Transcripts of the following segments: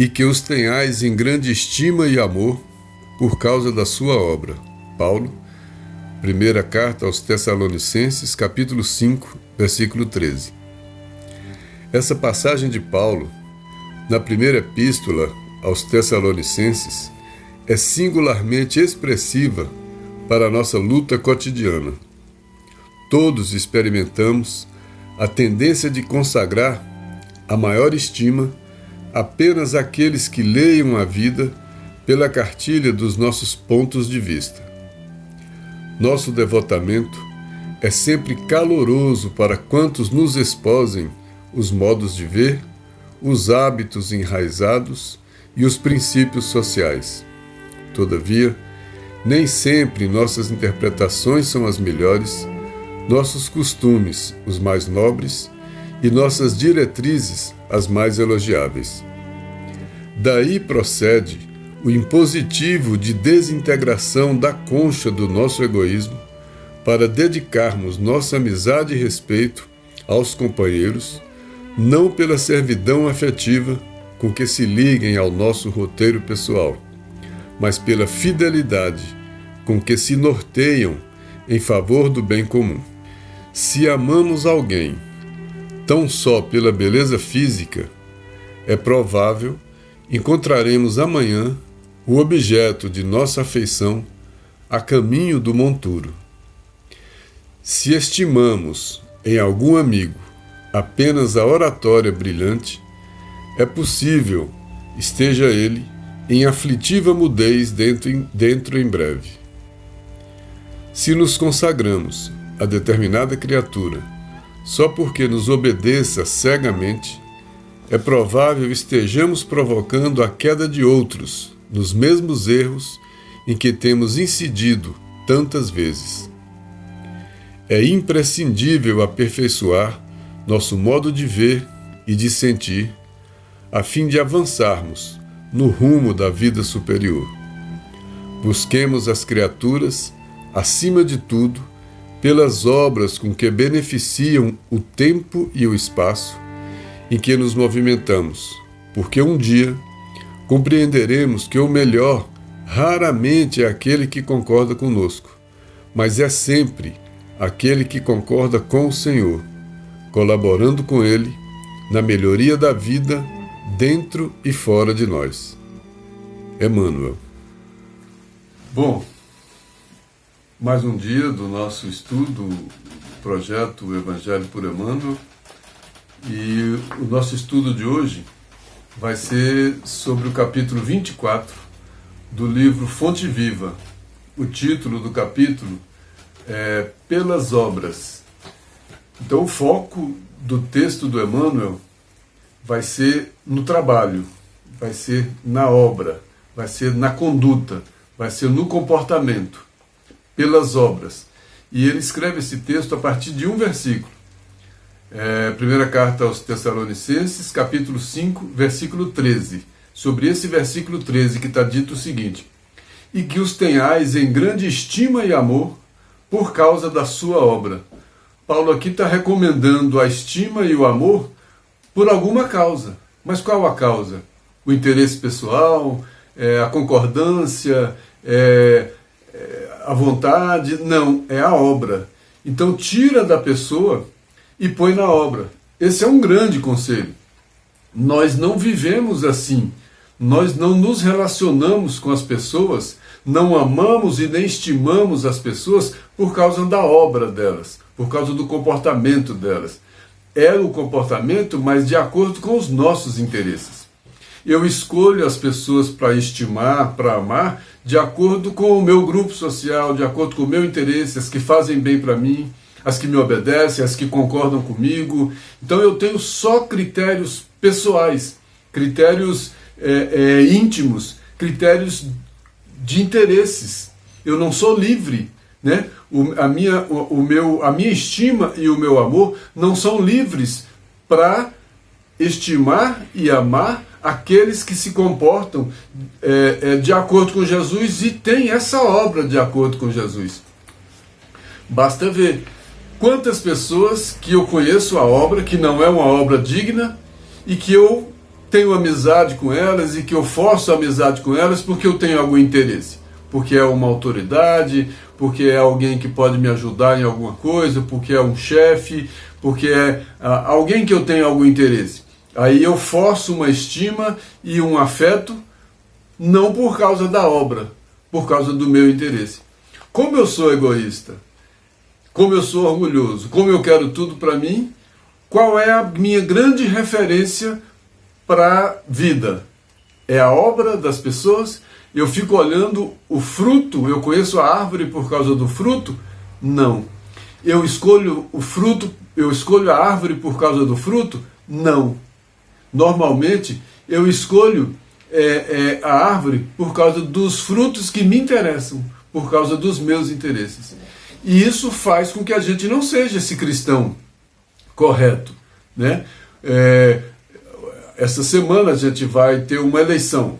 e que os tenhais em grande estima e amor por causa da sua obra. Paulo, primeira carta aos Tessalonicenses, capítulo 5, versículo 13. Essa passagem de Paulo, na primeira epístola aos Tessalonicenses, é singularmente expressiva para a nossa luta cotidiana. Todos experimentamos a tendência de consagrar a maior estima apenas àqueles que leiam a vida pela cartilha dos nossos pontos de vista. Nosso devotamento é sempre caloroso para quantos nos exposem os modos de ver, os hábitos enraizados e os princípios sociais. Todavia, nem sempre nossas interpretações são as melhores, nossos costumes os mais nobres e nossas diretrizes as mais elogiáveis. Daí procede o impositivo de desintegração da concha do nosso egoísmo para dedicarmos nossa amizade e respeito aos companheiros, não pela servidão afetiva com que se liguem ao nosso roteiro pessoal, mas pela fidelidade com que se norteiam em favor do bem comum. Se amamos alguém tão só pela beleza física, é provável encontraremos amanhã o objeto de nossa afeição a caminho do monturo. Se estimamos em algum amigo apenas a oratória brilhante, é possível esteja ele em aflitiva mudez dentro em breve. Se nos consagramos a determinada criatura só porque nos obedeça cegamente, é provável estejamos provocando a queda de outros nos mesmos erros em que temos incidido tantas vezes. É imprescindível aperfeiçoar nosso modo de ver e de sentir, a fim de avançarmos no rumo da vida superior. Busquemos as criaturas, acima de tudo, pelas obras com que beneficiam o tempo e o espaço em que nos movimentamos, porque um dia compreenderemos que o melhor raramente é aquele que concorda conosco, mas é sempre aquele que concorda com o Senhor, colaborando com Ele na melhoria da vida dentro e fora de nós. Emmanuel. Bom, mais um dia do nosso estudo, projeto Evangelho por Emmanuel, e o nosso estudo de hoje vai ser sobre o capítulo 24 do livro Fonte Viva. O título do capítulo é Pelas Obras. Então o foco do texto do Emmanuel vai ser no trabalho, vai ser na obra, vai ser na conduta, vai ser no comportamento, pelas obras. E ele escreve esse texto a partir de um versículo. Primeira carta aos Tessalonicenses, capítulo 5, versículo 13. Sobre esse versículo 13 que está dito o seguinte: e que os tenhais em grande estima e amor por causa da sua obra. Paulo aqui está recomendando a estima e o amor por alguma causa. Mas qual a causa? O interesse pessoal? A concordância? A vontade? Não, é a obra. Então tira da pessoa e põe na obra. Esse é um grande conselho. Nós não vivemos assim. Nós não nos relacionamos com as pessoas, não amamos e nem estimamos as pessoas por causa da obra delas, por causa do comportamento delas. É o comportamento, mas de acordo com os nossos interesses. Eu escolho as pessoas para estimar, para amar, de acordo com o meu grupo social, de acordo com o meu interesse, as que fazem bem para mim, as que me obedecem, as que concordam comigo. Então eu tenho só critérios pessoais, critérios íntimos, critérios de interesses. Eu não sou livre, né? A minha estima e o meu amor não são livres para estimar e amar aqueles que se comportam de acordo com Jesus e têm essa obra de acordo com Jesus. Basta ver quantas pessoas que eu conheço a obra, que não é uma obra digna, e que eu tenho amizade com elas e que eu forço a amizade com elas porque eu tenho algum interesse. Porque é uma autoridade, porque é alguém que pode me ajudar em alguma coisa, porque é um chefe, porque é alguém que eu tenho algum interesse. Aí eu forço uma estima e um afeto, não por causa da obra, por causa do meu interesse. Como eu sou egoísta, como eu sou orgulhoso, como eu quero tudo para mim, qual é a minha grande referência para a vida? É a obra das pessoas? Eu fico olhando o fruto, eu conheço a árvore por causa do fruto? Não. Eu escolho o fruto, eu escolho a árvore por causa do fruto? Não. Normalmente, eu escolho a árvore por causa dos frutos que me interessam, por causa dos meus interesses. E isso faz com que a gente não seja esse cristão correto, né? Essa semana a gente vai ter uma eleição.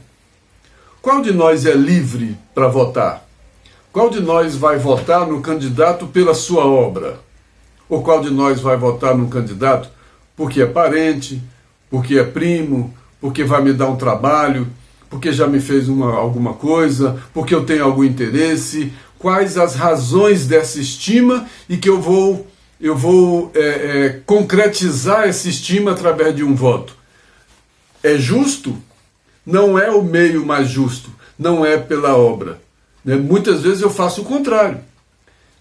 Qual de nós é livre para votar? Qual de nós vai votar no candidato pela sua obra? Ou qual de nós vai votar no candidato porque é parente, porque é primo, porque vai me dar um trabalho, porque já me fez alguma coisa, porque eu tenho algum interesse? Quais as razões dessa estima e que eu vou concretizar essa estima através de um voto? É justo? Não é o meio mais justo, não é pela obra. Muitas vezes eu faço o contrário.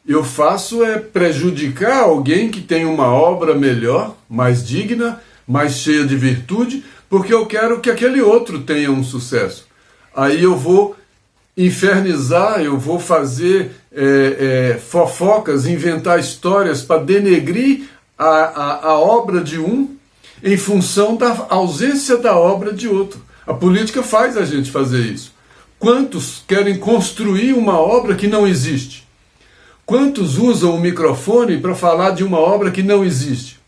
Eu faço prejudicar alguém que tem uma obra melhor, mais digna, mais cheia de virtude, porque eu quero que aquele outro tenha um sucesso. Aí eu vou infernizar, eu vou fazer fofocas, inventar histórias para denegrir a obra de um em função da ausência da obra de outro. A política faz a gente fazer isso. Quantos querem construir uma obra que não existe? Quantos usam o microfone para falar de uma obra que não existe?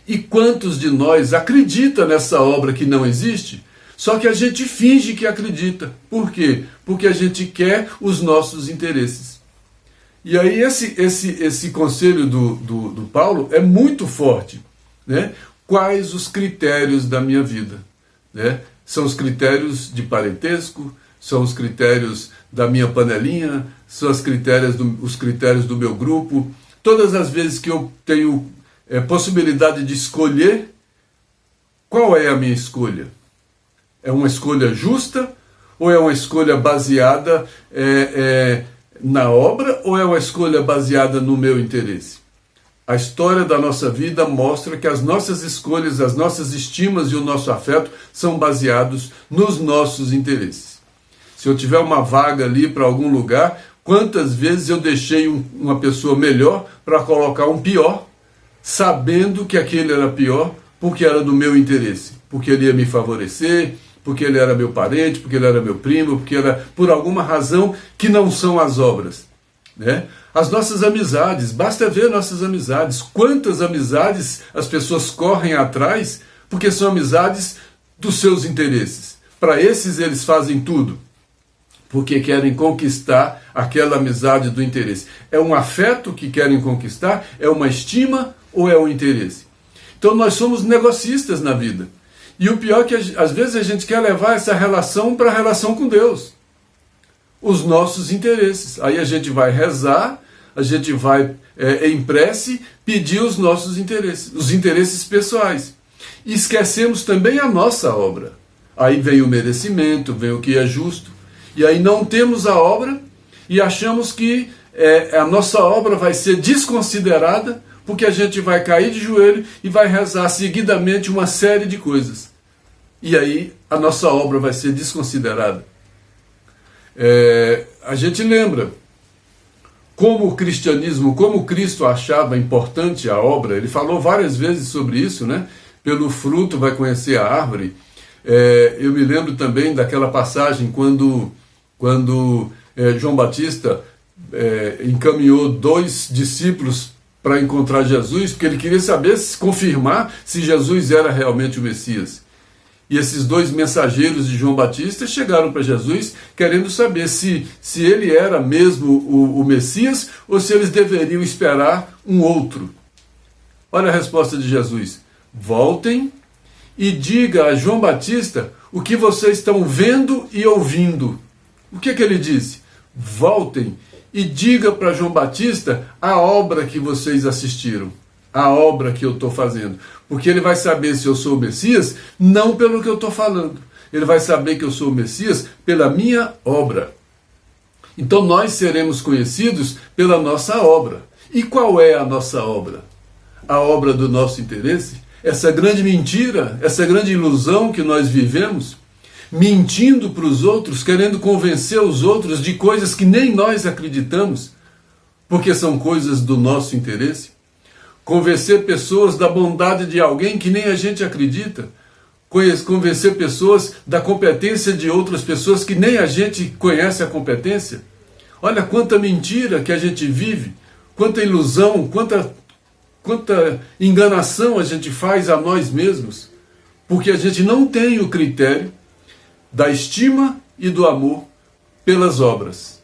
E quantos de nós acreditam nessa obra que não existe? Só que a gente finge que acredita. Por quê? Porque a gente quer os nossos interesses. E aí esse conselho do Paulo é muito forte, né? Quais os critérios da minha vida? Né? São os critérios de parentesco, são os critérios da minha panelinha, são os critérios do meu grupo. Todas as vezes que eu tenho possibilidade de escolher, qual é a minha escolha? É uma escolha justa ou é uma escolha baseada na obra ou é uma escolha baseada no meu interesse? A história da nossa vida mostra que as nossas escolhas, as nossas estimas e o nosso afeto são baseados nos nossos interesses. Se eu tiver uma vaga ali para algum lugar, quantas vezes eu deixei uma pessoa melhor para colocar um pior, sabendo que aquele era pior porque era do meu interesse, porque ele ia me favorecer, porque ele era meu parente, porque ele era meu primo, porque era por alguma razão que não são as obras, né? As nossas amizades, basta ver nossas amizades. Quantas amizades as pessoas correm atrás porque são amizades dos seus interesses. Para esses eles fazem tudo, porque querem conquistar aquela amizade do interesse. É um afeto que querem conquistar? É uma estima ou é um interesse? Então nós somos negocistas na vida. E o pior é que às vezes a gente quer levar essa relação para a relação com Deus. Os nossos interesses. Aí a gente vai rezar, a gente vai em prece pedir os nossos interesses, os interesses pessoais. E esquecemos também a nossa obra. Aí vem o merecimento, vem o que é justo. E aí não temos a obra e achamos que a nossa obra vai ser desconsiderada porque a gente vai cair de joelho e vai rezar seguidamente uma série de coisas. E aí a nossa obra vai ser desconsiderada. A gente lembra como o cristianismo, como Cristo achava importante a obra. Ele falou várias vezes sobre isso, né? Pelo fruto vai conhecer a árvore. Eu me lembro também daquela passagem quando João Batista encaminhou 2 discípulos para encontrar Jesus, porque ele queria saber, confirmar se Jesus era realmente o Messias. E esses 2 mensageiros de João Batista chegaram para Jesus querendo saber se ele era mesmo o Messias ou se eles deveriam esperar um outro. Olha a resposta de Jesus: voltem e diga a João Batista o que vocês estão vendo e ouvindo. O que ele disse? Voltem e diga para João Batista a obra que vocês assistiram, a obra que eu estou fazendo. Porque ele vai saber se eu sou o Messias, não pelo que eu estou falando. Ele vai saber que eu sou o Messias pela minha obra. Então nós seremos conhecidos pela nossa obra. E qual é a nossa obra? A obra do nosso interesse? Essa grande mentira, essa grande ilusão que nós vivemos, mentindo para os outros, querendo convencer os outros de coisas que nem nós acreditamos, porque são coisas do nosso interesse. Convencer pessoas da bondade de alguém que nem a gente acredita. Convencer pessoas da competência de outras pessoas que nem a gente conhece a competência. Olha quanta mentira que a gente vive, quanta ilusão, quanta enganação a gente faz a nós mesmos, porque a gente não tem o critério da estima e do amor pelas obras.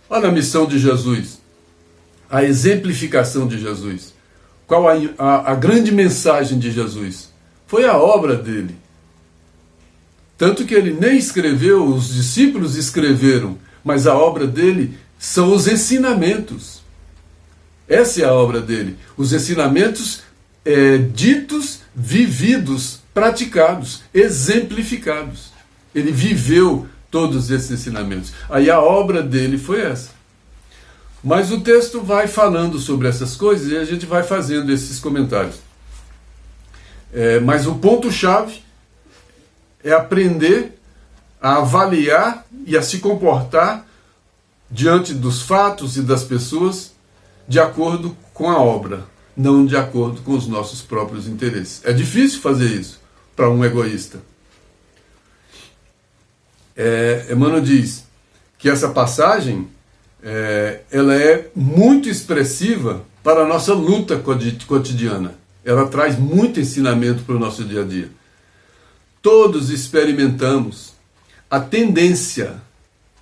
Olha a missão de Jesus, a exemplificação de Jesus. Qual a grande mensagem de Jesus? Foi a obra dele. Tanto que ele nem escreveu, os discípulos escreveram, mas a obra dele são os ensinamentos. Essa é a obra dele. Os ensinamentos ditos, vividos, praticados, exemplificados. Ele viveu todos esses ensinamentos. Aí a obra dele foi essa. Mas o texto vai falando sobre essas coisas e a gente vai fazendo esses comentários. Mas o ponto-chave é aprender a avaliar e a se comportar diante dos fatos e das pessoas de acordo com a obra, não de acordo com os nossos próprios interesses. É difícil fazer isso para um egoísta. Emmanuel diz que essa passagem ela é muito expressiva para a nossa luta cotidiana. Ela traz muito ensinamento para o nosso dia a dia. Todos experimentamos a tendência,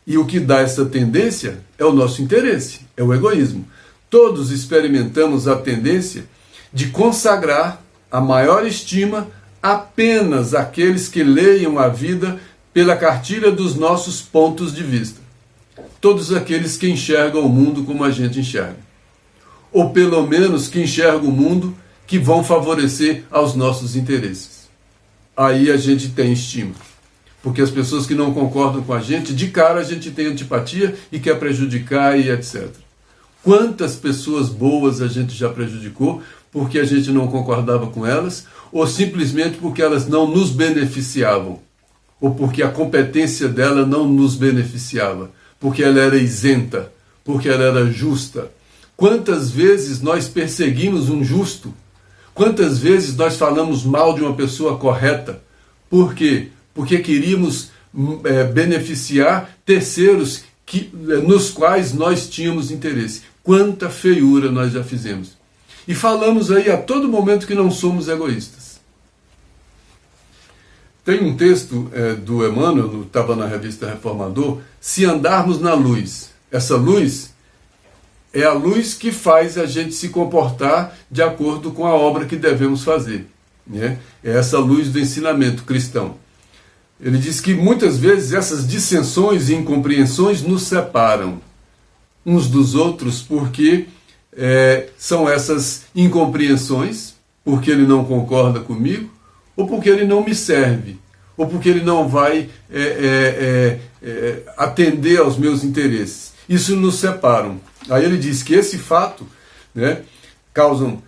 e o que dá essa tendência é o nosso interesse, é o egoísmo. Todos experimentamos a tendência de consagrar a maior estima apenas àqueles que leiam a vida pela cartilha dos nossos pontos de vista. Todos aqueles que enxergam o mundo como a gente enxerga. Ou pelo menos que enxergam o mundo que vão favorecer aos nossos interesses. Aí a gente tem estima. Porque as pessoas que não concordam com a gente, de cara a gente tem antipatia e quer prejudicar e etc. Quantas pessoas boas a gente já prejudicou porque a gente não concordava com elas, ou simplesmente porque elas não nos beneficiavam, ou porque a competência dela não nos beneficiava, porque ela era isenta, porque ela era justa. Quantas vezes nós perseguimos um justo? Quantas vezes nós falamos mal de uma pessoa correta? Por quê? Porque queríamos beneficiar terceiros nos quais nós tínhamos interesse. Quanta feiura nós já fizemos. E falamos aí a todo momento que não somos egoístas. Tem um texto do Emmanuel, estava na revista Reformador, se andarmos na luz. Essa luz é a luz que faz a gente se comportar de acordo com a obra que devemos fazer. Né? É essa luz do ensinamento cristão. Ele diz que muitas vezes essas dissensões e incompreensões nos separam uns dos outros porque são essas incompreensões, porque ele não concorda comigo, ou porque ele não me serve, ou porque ele não vai atender aos meus interesses. Isso nos separam. Aí ele diz que esse fato, né, causam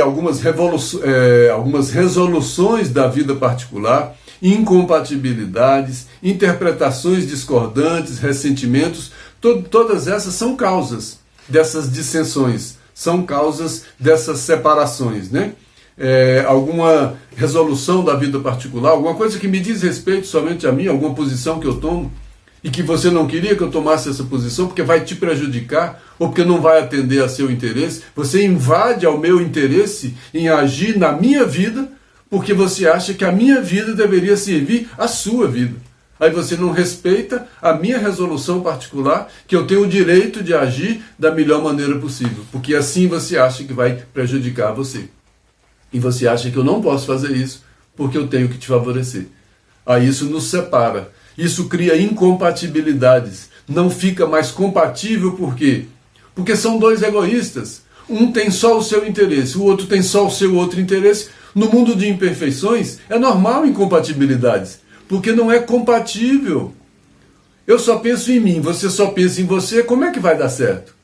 algumas resoluções da vida particular, incompatibilidades, interpretações discordantes, ressentimentos, todas essas são causas dessas dissensões, são causas dessas separações, né? Alguma resolução da vida particular, alguma coisa que me diz respeito somente a mim, alguma posição que eu tomo, e que você não queria que eu tomasse essa posição porque vai te prejudicar, ou porque não vai atender a seu interesse, você invade ao meu interesse em agir na minha vida, porque você acha que a minha vida deveria servir à sua vida. Aí você não respeita a minha resolução particular, que eu tenho o direito de agir da melhor maneira possível, porque assim você acha que vai prejudicar você. E você acha que eu não posso fazer isso, porque eu tenho que te favorecer. Aí isso nos separa, isso cria incompatibilidades, não fica mais compatível, por quê? Porque são dois egoístas, um tem só o seu interesse, o outro tem só o seu outro interesse. No mundo de imperfeições é normal incompatibilidades, porque não é compatível. Eu só penso em mim, você só pensa em você, como é que vai dar certo?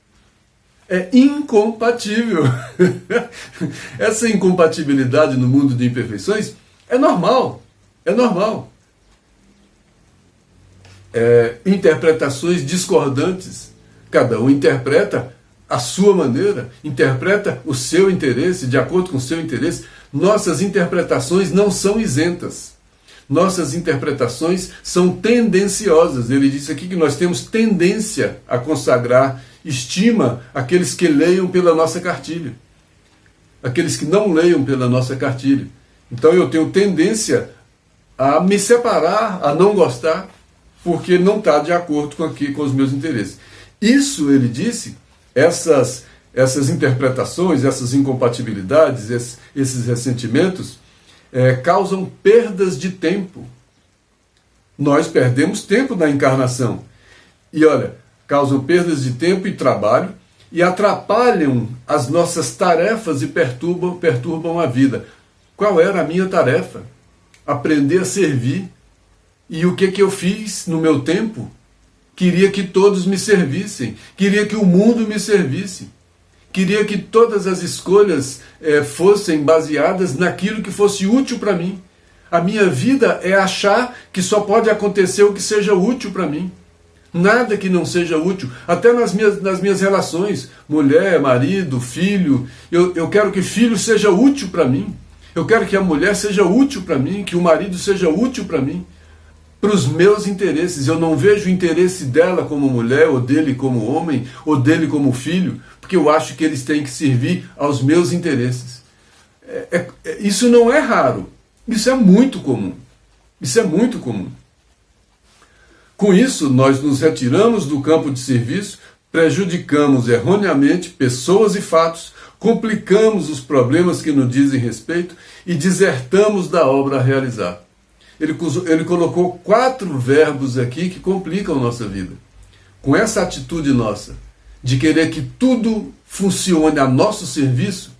É incompatível. Essa incompatibilidade no mundo de imperfeições é normal, é normal. Interpretações discordantes, cada um interpreta a sua maneira, interpreta o seu interesse, de acordo com o seu interesse. Nossas interpretações não são isentas. Nossas interpretações são tendenciosas. Ele disse aqui que nós temos tendência a consagrar estima àqueles que leiam pela nossa cartilha. Aqueles que não leiam pela nossa cartilha. Então eu tenho tendência a me separar, a não gostar, porque não está de acordo com os meus interesses. Isso, ele disse, essas interpretações, essas incompatibilidades, esses ressentimentos, causam perdas de tempo. Nós perdemos tempo na encarnação. E olha, causam perdas de tempo e trabalho e atrapalham as nossas tarefas e perturbam a vida. Qual era a minha tarefa? Aprender a servir. E o que eu fiz no meu tempo? Queria que todos me servissem, queria que o mundo me servisse, queria que todas as escolhas fossem baseadas naquilo que fosse útil para mim. A minha vida é achar que só pode acontecer o que seja útil para mim. Nada que não seja útil, até nas minhas relações, mulher, marido, filho. Eu quero que filho seja útil para mim, eu quero que a mulher seja útil para mim, que o marido seja útil para mim, para os meus interesses. Eu não vejo o interesse dela como mulher, ou dele como homem, ou dele como filho, porque eu acho que eles têm que servir aos meus interesses. Isso não é raro, isso é muito comum. Isso é muito comum. Com isso, nós nos retiramos do campo de serviço, prejudicamos erroneamente pessoas e fatos, complicamos os problemas que nos dizem respeito e desertamos da obra a realizar. Ele colocou 4 verbos aqui que complicam a nossa vida. Com essa atitude nossa, de querer que tudo funcione a nosso serviço,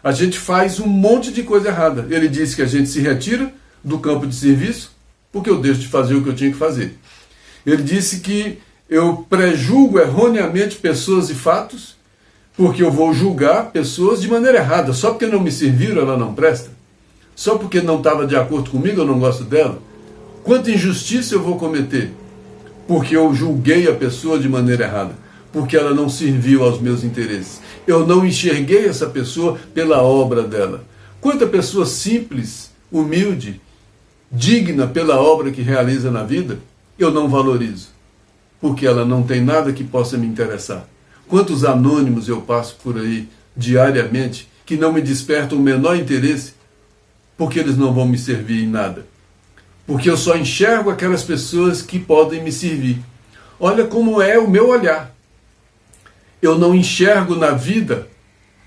a gente faz um monte de coisa errada. Ele disse que a gente se retira do campo de serviço, porque eu deixo de fazer o que eu tinha que fazer. Ele disse que eu prejulgo erroneamente pessoas e fatos, porque eu vou julgar pessoas de maneira errada. Só porque não me serviram, ela não presta. Só porque não estava de acordo comigo, eu não gosto dela. Quanta injustiça eu vou cometer? Porque eu julguei a pessoa de maneira errada, porque ela não serviu aos meus interesses. Eu não enxerguei essa pessoa pela obra dela. Quanta pessoa simples, humilde, digna pela obra que realiza na vida, eu não valorizo, porque ela não tem nada que possa me interessar. Quantos anônimos eu passo por aí diariamente que não me despertam o menor interesse, porque eles não vão me servir em nada. Porque eu só enxergo aquelas pessoas que podem me servir. Olha como é o meu olhar. Eu não enxergo na vida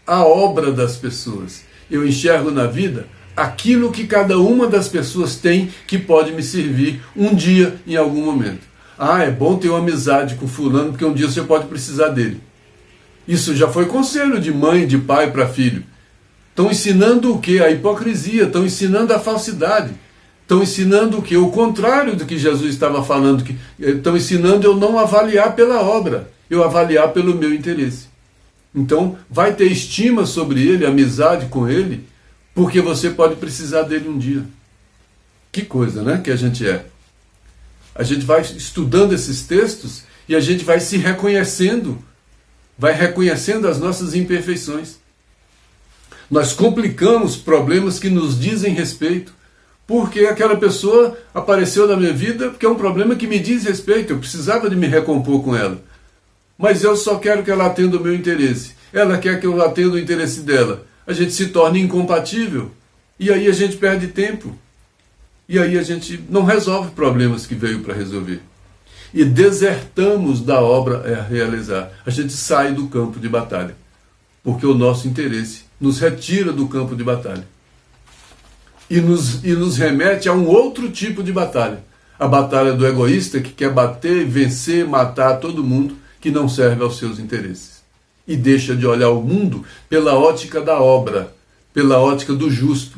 a obra das pessoas. Eu enxergo na vida aquilo que cada uma das pessoas tem que pode me servir um dia, em algum momento. É bom ter uma amizade com fulano, porque um dia você pode precisar dele. Isso já foi conselho de mãe, de pai para filho. Estão ensinando o quê? A hipocrisia, estão ensinando a falsidade. Estão ensinando o quê? O contrário do que Jesus estava falando. Estão ensinando eu não avaliar pela obra, eu avaliar pelo meu interesse. Então, vai ter estima sobre ele, amizade com ele, porque você pode precisar dele um dia. Que coisa, né? Que a gente é. A gente vai estudando esses textos e a gente vai se reconhecendo, vai reconhecendo as nossas imperfeições. Nós complicamos problemas que nos dizem respeito, porque aquela pessoa apareceu na minha vida porque é um problema que me diz respeito, eu precisava de me recompor com ela. Mas eu só quero que ela atenda o meu interesse. Ela quer que eu atenda o interesse dela. A gente se torna incompatível, e aí a gente perde tempo. E aí a gente não resolve problemas que veio para resolver. E desertamos da obra a realizar. A gente sai do campo de batalha, porque o nosso interesse nos retira do campo de batalha. e nos remete a um outro tipo de batalha. A batalha do egoísta que quer bater, vencer, matar todo mundo que não serve aos seus interesses. E deixa de olhar o mundo pela ótica da obra, pela ótica do justo.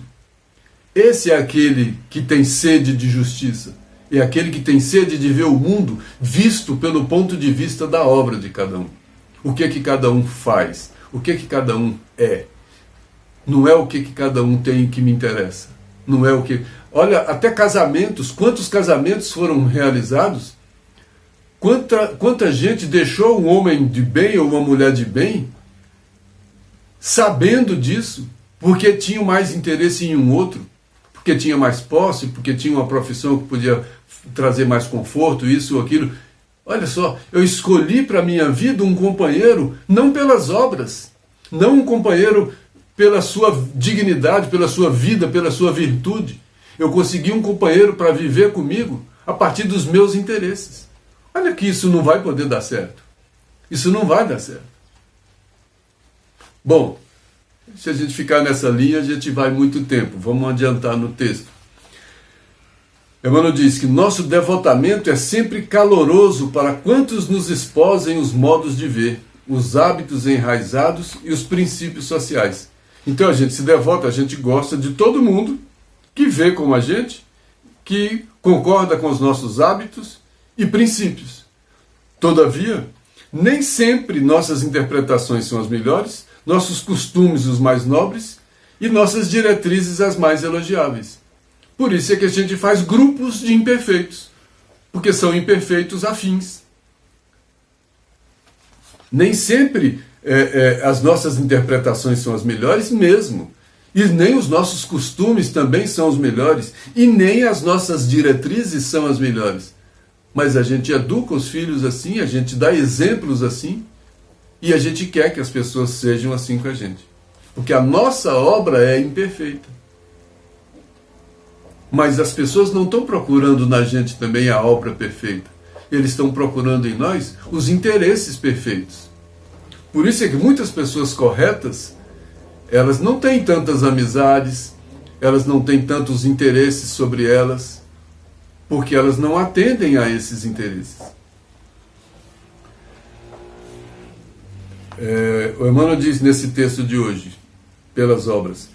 Esse é aquele que tem sede de justiça. É aquele que tem sede de ver o mundo visto pelo ponto de vista da obra de cada um. O que cada um faz, o que cada um é. Não é o que cada um tem que me interessa. Não é o que... Olha, até casamentos, quantos casamentos foram realizados? Quanta gente deixou um homem de bem ou uma mulher de bem, sabendo disso, porque tinha mais interesse em um outro, porque tinha mais posse, porque tinha uma profissão que podia trazer mais conforto, isso ou aquilo. Olha só, eu escolhi para a minha vida um companheiro não pelas obras, não um companheiro pela sua dignidade, pela sua vida, pela sua virtude. Eu consegui um companheiro para viver comigo a partir dos meus interesses. Olha que isso não vai poder dar certo. Isso não vai dar certo. Bom, se a gente ficar nessa linha, a gente vai muito tempo. Vamos adiantar no texto. Emmanuel diz que nosso devotamento é sempre caloroso para quantos nos esposem os modos de ver, os hábitos enraizados e os princípios sociais. Então a gente se devota, a gente gosta de todo mundo que vê como a gente, que concorda com os nossos hábitos e princípios. Todavia, nem sempre nossas interpretações são as melhores, nossos costumes os mais nobres e nossas diretrizes as mais elogiáveis. Por isso é que a gente faz grupos de imperfeitos, porque são imperfeitos afins. Nem sempre as nossas interpretações são as melhores mesmo, e nem os nossos costumes também são os melhores, e nem as nossas diretrizes são as melhores. Mas a gente educa os filhos assim, a gente dá exemplos assim, e a gente quer que as pessoas sejam assim com a gente. Porque a nossa obra é imperfeita. Mas as pessoas não estão procurando na gente também a obra perfeita. Eles estão procurando em nós os interesses perfeitos. Por isso é que muitas pessoas corretas, elas não têm tantas amizades, elas não têm tantos interesses sobre elas, porque elas não atendem a esses interesses. O Emmanuel diz nesse texto de hoje, pelas obras,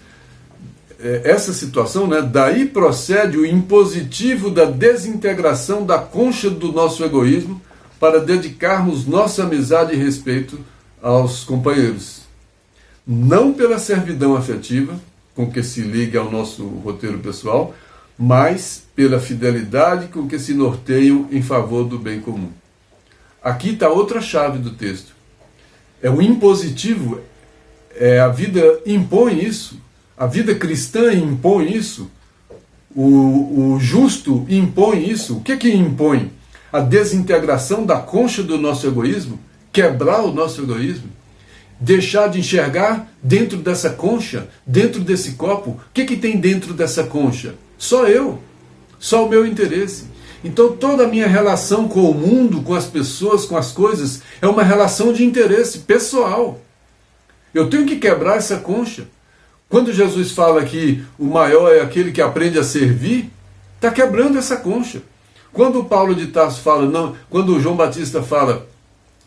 essa situação, né, daí procede o impositivo da desintegração da concha do nosso egoísmo para dedicarmos nossa amizade e respeito aos companheiros. Não pela servidão afetiva, com que se liga ao nosso roteiro pessoal, mas pela fidelidade com que se norteiam em favor do bem comum. Aqui está outra chave do texto. O impositivo, a vida impõe isso, a vida cristã impõe isso, o justo impõe isso. O que impõe? A desintegração da concha do nosso egoísmo, quebrar o nosso egoísmo, deixar de enxergar dentro dessa concha, dentro desse copo, o que tem dentro dessa concha? Só eu, só o meu interesse. Então toda a minha relação com o mundo, com as pessoas, com as coisas, é uma relação de interesse pessoal. Eu tenho que quebrar essa concha. Quando Jesus fala que o maior é aquele que aprende a servir, está quebrando essa concha. Quando o Paulo de Tarso fala, não, quando o João Batista fala,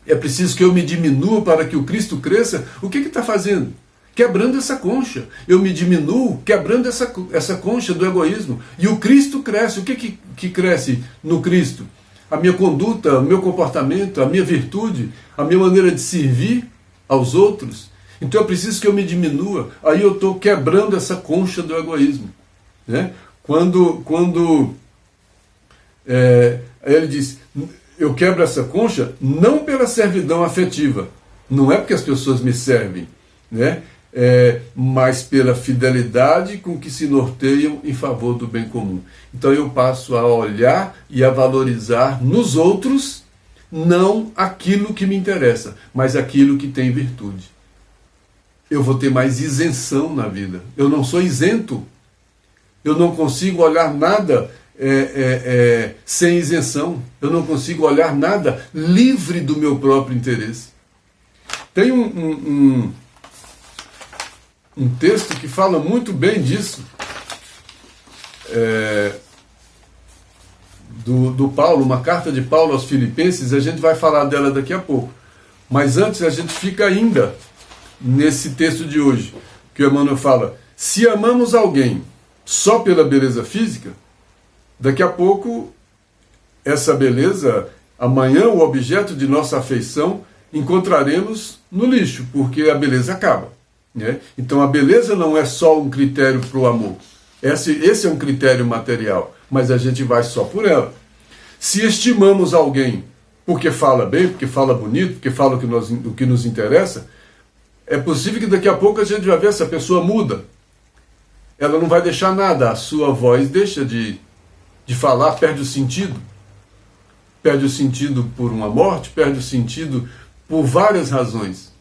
é preciso que eu me diminua para que o Cristo cresça, o que está fazendo? Quebrando essa concha. Eu me diminuo, quebrando essa concha do egoísmo. E o Cristo cresce. O que cresce no Cristo? A minha conduta, o meu comportamento, a minha virtude, a minha maneira de servir aos outros. Então é preciso que eu me diminua. Aí eu estou quebrando essa concha do egoísmo. Né? Quando ele diz, eu quebro essa concha não pela servidão afetiva. Não é porque as pessoas me servem, né? Mas pela fidelidade com que se norteiam em favor do bem comum. Então eu passo a olhar e a valorizar nos outros não aquilo que me interessa, mas aquilo que tem virtude. Eu vou ter mais isenção na vida. Eu não sou isento. Eu não consigo olhar nada sem isenção. Eu não consigo olhar nada livre do meu próprio interesse. Tem um texto que fala muito bem disso. do Paulo, uma carta de Paulo aos Filipenses, a gente vai falar dela daqui a pouco. Mas antes a gente fica ainda nesse texto de hoje, que o Emmanuel fala: se amamos alguém só pela beleza física, daqui a pouco essa beleza, amanhã o objeto de nossa afeição, encontraremos no lixo, porque a beleza acaba, né? Então a beleza não é só um critério para o amor. Esse é um critério material, mas a gente vai só por ela. Se estimamos alguém porque fala bem, porque fala bonito, porque fala o que nos interessa, é possível que daqui a pouco a gente vai ver essa pessoa muda. Ela não vai deixar nada, a sua voz deixa de falar, perde o sentido. Perde o sentido por uma morte, perde o sentido por várias razões.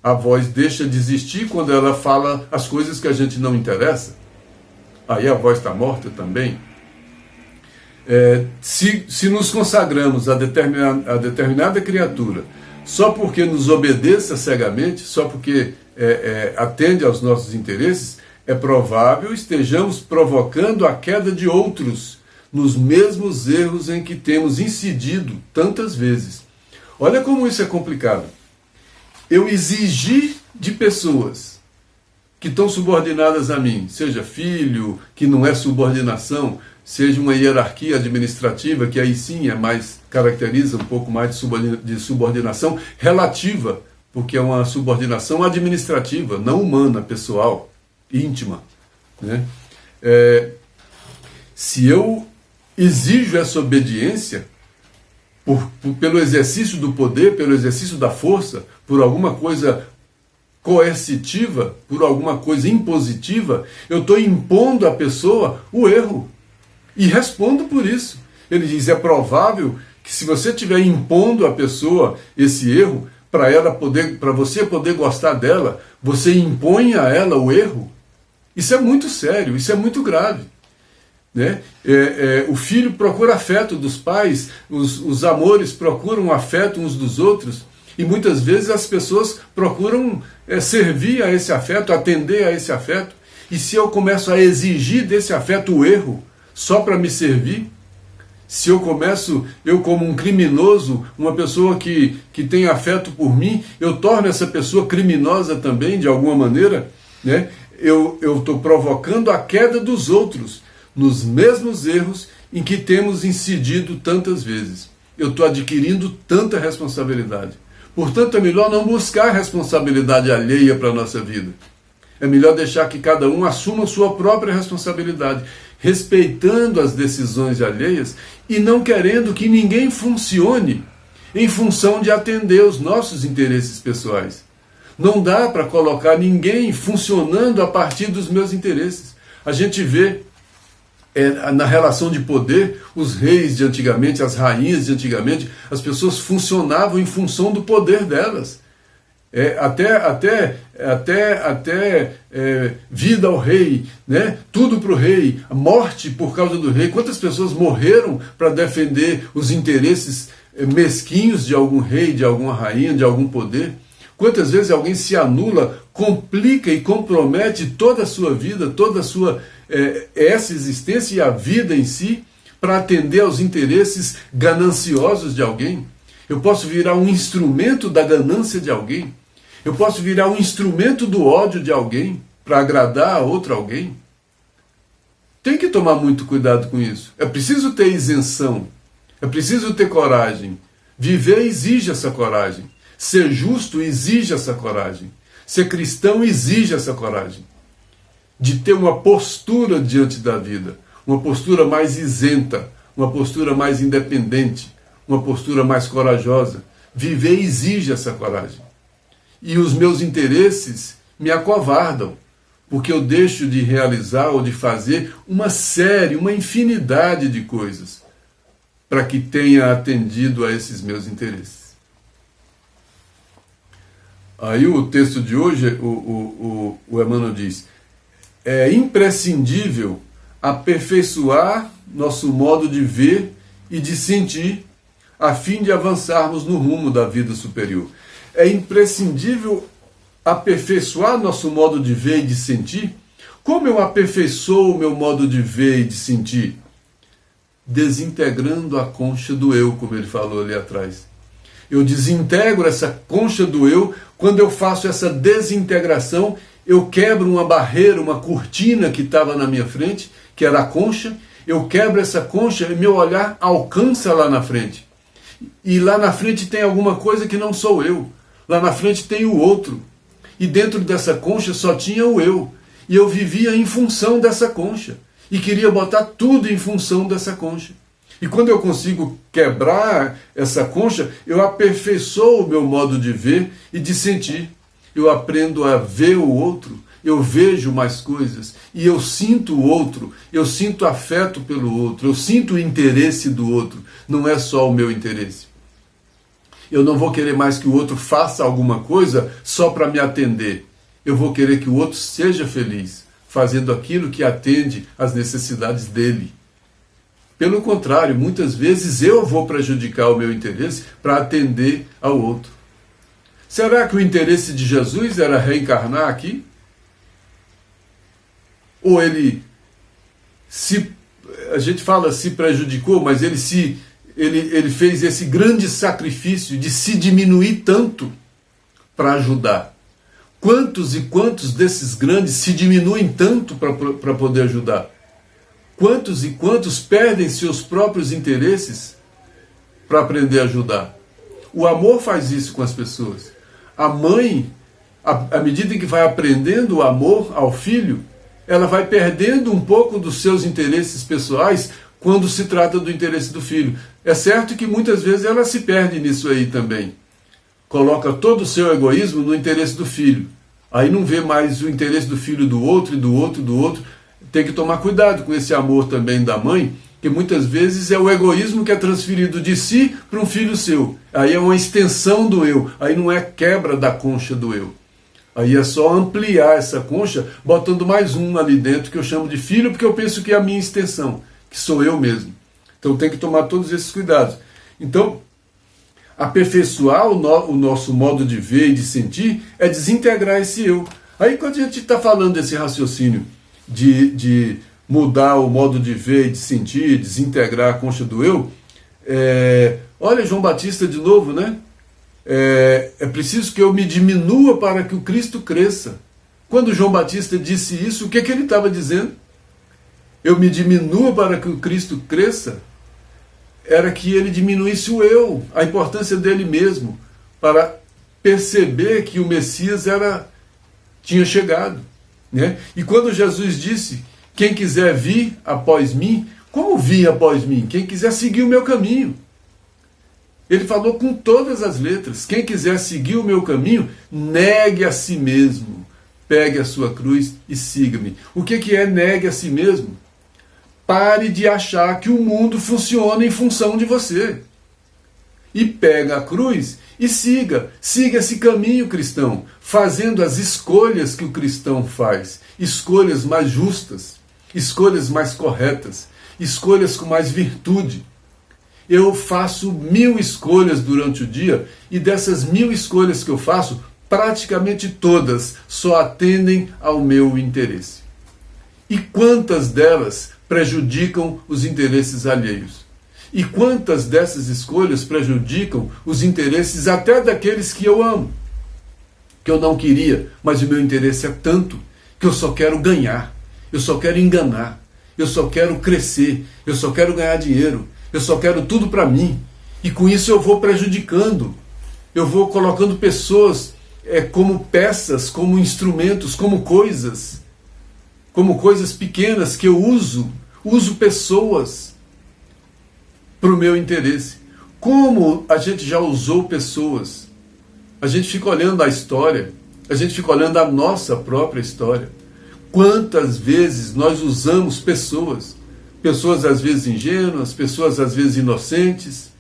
A voz deixa de existir quando ela fala as coisas que a gente não interessa. Aí a voz está morta também. Se nos consagramos a determinada criatura só porque nos obedeça cegamente, só porque atende aos nossos interesses, é provável estejamos provocando a queda de outros nos mesmos erros em que temos incidido tantas vezes. Olha como isso é complicado. Eu exigir de pessoas que estão subordinadas a mim, seja filho, que não é subordinação, seja uma hierarquia administrativa, que aí sim caracteriza um pouco mais de subordinação relativa, porque é uma subordinação administrativa, não humana, pessoal, íntima, né? Se eu exijo essa obediência pelo exercício do poder, pelo exercício da força, por alguma coisa coercitiva, por alguma coisa impositiva, eu estou impondo à pessoa o erro. E respondo por isso. Ele diz: é provável que se você estiver impondo à pessoa esse erro, para você poder gostar dela, você impõe a ela o erro. Isso é muito sério, isso é muito grave, né? O filho procura afeto dos pais, os amores procuram afeto uns dos outros, e muitas vezes as pessoas procuram servir a esse afeto, atender a esse afeto, e se eu começo a exigir desse afeto o erro, só para me servir, se eu como um criminoso, uma pessoa que tem afeto por mim, eu torno essa pessoa criminosa também, de alguma maneira, né? Eu estou provocando a queda dos outros nos mesmos erros em que temos incidido tantas vezes. Eu estou adquirindo tanta responsabilidade. Portanto, é melhor não buscar responsabilidade alheia para a nossa vida. É melhor deixar que cada um assuma sua própria responsabilidade, respeitando as decisões alheias e não querendo que ninguém funcione em função de atender os nossos interesses pessoais. Não dá para colocar ninguém funcionando a partir dos meus interesses. A gente vê na relação de poder, os reis de antigamente, as rainhas de antigamente, as pessoas funcionavam em função do poder delas. Até vida ao rei, né? Tudo para o rei, a morte por causa do rei. Quantas pessoas morreram para defender os interesses mesquinhos de algum rei, de alguma rainha, de algum poder? Quantas vezes alguém se anula, complica e compromete toda a sua vida, toda a sua essa existência e a vida em si, para atender aos interesses gananciosos de alguém? Eu posso virar um instrumento da ganância de alguém. Eu posso virar um instrumento do ódio de alguém para agradar a outro alguém. Tem que tomar muito cuidado com isso. É preciso ter isenção. É preciso ter coragem. Viver exige essa coragem. Ser justo exige essa coragem. Ser cristão exige essa coragem. De ter uma postura diante da vida. Uma postura mais isenta. Uma postura mais independente. Uma postura mais corajosa. Viver exige essa coragem. E os meus interesses me acovardam, porque eu deixo de realizar ou de fazer uma infinidade de coisas para que tenha atendido a esses meus interesses. Aí o texto de hoje, o Emmanuel diz: é imprescindível aperfeiçoar nosso modo de ver e de sentir, a fim de avançarmos no rumo da vida superior. É imprescindível aperfeiçoar nosso modo de ver e de sentir Como eu aperfeiçoo o meu modo de ver e de sentir? Desintegrando a concha do eu, como ele falou ali atrás. Eu desintegro essa concha do eu. Quando eu faço essa desintegração, eu quebro uma barreira, uma cortina que estava na minha frente, que era a concha. Eu quebro essa concha e meu olhar alcança lá na frente. E lá na frente tem alguma coisa que não sou eu. Lá na frente tem o outro. E dentro dessa concha só tinha o eu. E eu vivia em função dessa concha. E queria botar tudo em função dessa concha. E quando eu consigo quebrar essa concha, eu aperfeiçoo o meu modo de ver e de sentir. Eu aprendo a ver o outro, eu vejo mais coisas, e eu sinto o outro, eu sinto afeto pelo outro, eu sinto o interesse do outro, não é só o meu interesse. Eu não vou querer mais que o outro faça alguma coisa só para me atender. Eu vou querer que o outro seja feliz, fazendo aquilo que atende às necessidades dele. Pelo contrário, muitas vezes eu vou prejudicar o meu interesse para atender ao outro. Será que o interesse de Jesus era reencarnar aqui? Ou ele a gente fala se prejudicou, mas ele fez esse grande sacrifício de se diminuir tanto para ajudar. Quantos e quantos desses grandes se diminuem tanto para poder ajudar? Quantos e quantos perdem seus próprios interesses para aprender a ajudar? O amor faz isso com as pessoas. A mãe, à medida em que vai aprendendo o amor ao filho, ela vai perdendo um pouco dos seus interesses pessoais quando se trata do interesse do filho. É certo que muitas vezes ela se perde nisso aí também. Coloca todo o seu egoísmo no interesse do filho. Aí não vê mais o interesse do filho do outro, e do outro, e do outro. Tem que tomar cuidado com esse amor também da mãe, que muitas vezes é o egoísmo que é transferido de si para um filho seu. Aí é uma extensão do eu, aí não é quebra da concha do eu. Aí é só ampliar essa concha, botando mais um ali dentro, que eu chamo de filho, porque eu penso que é a minha extensão, que sou eu mesmo. Então tem que tomar todos esses cuidados. Então, aperfeiçoar o nosso modo de ver e de sentir é desintegrar esse eu. Aí quando a gente está falando desse raciocínio de mudar o modo de ver e de sentir, desintegrar a concha do eu, olha João Batista de novo, né? É preciso que eu me diminua para que o Cristo cresça. Quando João Batista disse isso, o que ele estava dizendo? Eu me diminua para que o Cristo cresça? Era que ele diminuísse o eu, a importância dele mesmo, para perceber que o Messias tinha chegado. Né? E quando Jesus disse, quem quiser vir após mim, como vir após mim? Quem quiser seguir o meu caminho. Ele falou com todas as letras, quem quiser seguir o meu caminho, negue a si mesmo, pegue a sua cruz e siga-me. O que é negue a si mesmo? Pare de achar que o mundo funciona em função de você. E pega a cruz e siga esse caminho cristão, fazendo as escolhas que o cristão faz, escolhas mais justas, escolhas mais corretas, escolhas com mais virtude. Eu faço 1000 escolhas durante o dia, e dessas 1000 escolhas que eu faço, praticamente todas só atendem ao meu interesse. E quantas delas prejudicam os interesses alheios? E quantas dessas escolhas prejudicam os interesses até daqueles que eu amo, que eu não queria, mas o meu interesse é tanto que eu só quero ganhar, eu só quero enganar, eu só quero crescer, eu só quero ganhar dinheiro, eu só quero tudo para mim. E com isso eu vou prejudicando, eu vou colocando pessoas como peças, como instrumentos, como coisas pequenas que eu uso pessoas para o meu interesse. Como a gente já usou pessoas, a gente fica olhando a história, a gente fica olhando a nossa própria história. Quantas vezes nós usamos pessoas às vezes ingênuas, pessoas às vezes inocentes,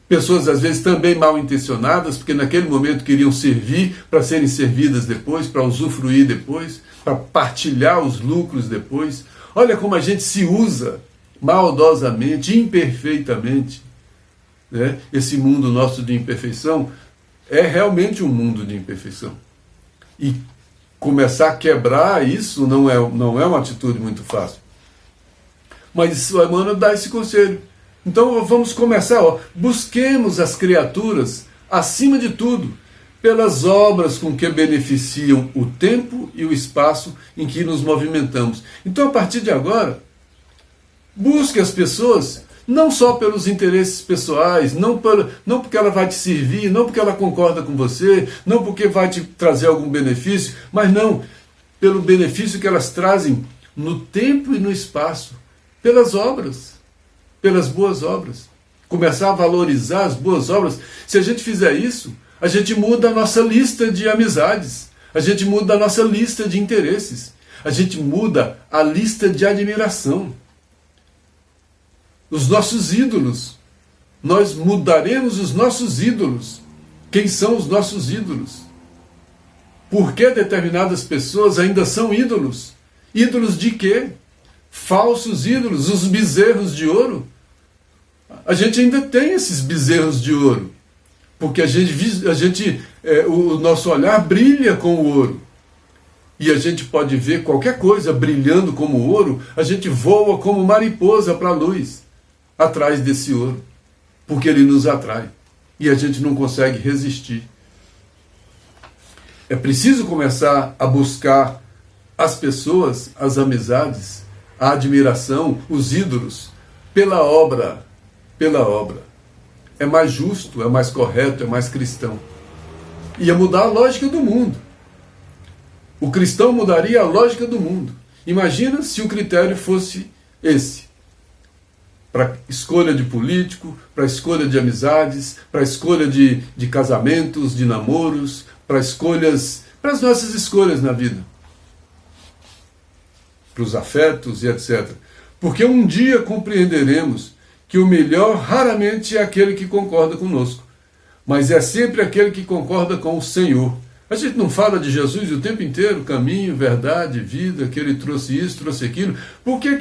pessoas às vezes também mal intencionadas, porque naquele momento queriam servir para serem servidas depois, para usufruir depois, para partilhar os lucros depois. Olha como a gente se usa maldosamente, imperfeitamente. Né? Esse mundo nosso de imperfeição é realmente um mundo de imperfeição. E começar a quebrar isso não é uma atitude muito fácil. Mas o Emmanuel dá esse conselho. Então vamos começar, busquemos as criaturas, acima de tudo, pelas obras com que beneficiam o tempo e o espaço em que nos movimentamos. Então, a partir de agora, busque as pessoas, não só pelos interesses pessoais, não porque ela vai te servir, não porque ela concorda com você, não porque vai te trazer algum benefício, mas não, pelo benefício que elas trazem no tempo e no espaço, pelas obras, pelas boas obras. Começar a valorizar as boas obras. Se a gente fizer isso, a gente muda a nossa lista de amizades, a gente muda a nossa lista de interesses, a gente muda a lista de admiração. Os nossos ídolos, nós mudaremos os nossos ídolos. Quem são os nossos ídolos? Por que determinadas pessoas ainda são ídolos? Ídolos de quê? Falsos ídolos, os bezerros de ouro. A gente ainda tem esses bezerros de ouro, porque o nosso olhar brilha com o ouro. E a gente pode ver qualquer coisa brilhando como ouro, a gente voa como mariposa para a luz, atrás desse ouro, porque ele nos atrai. E a gente não consegue resistir. É preciso começar a buscar as pessoas, as amizades, a admiração, os ídolos, pela obra. Pela obra. É mais justo, é mais correto, é mais cristão. Ia mudar a lógica do mundo. O cristão mudaria a lógica do mundo. Imagina se o critério fosse esse. Para escolha de político, para escolha de amizades, para escolha de casamentos, de namoros, para as nossas escolhas na vida. Para os afetos e etc. Porque um dia compreenderemos que o melhor raramente é aquele que concorda conosco, mas é sempre aquele que concorda com o Senhor. A gente não fala de Jesus o tempo inteiro, caminho, verdade, vida, que ele trouxe isso, trouxe aquilo. Por que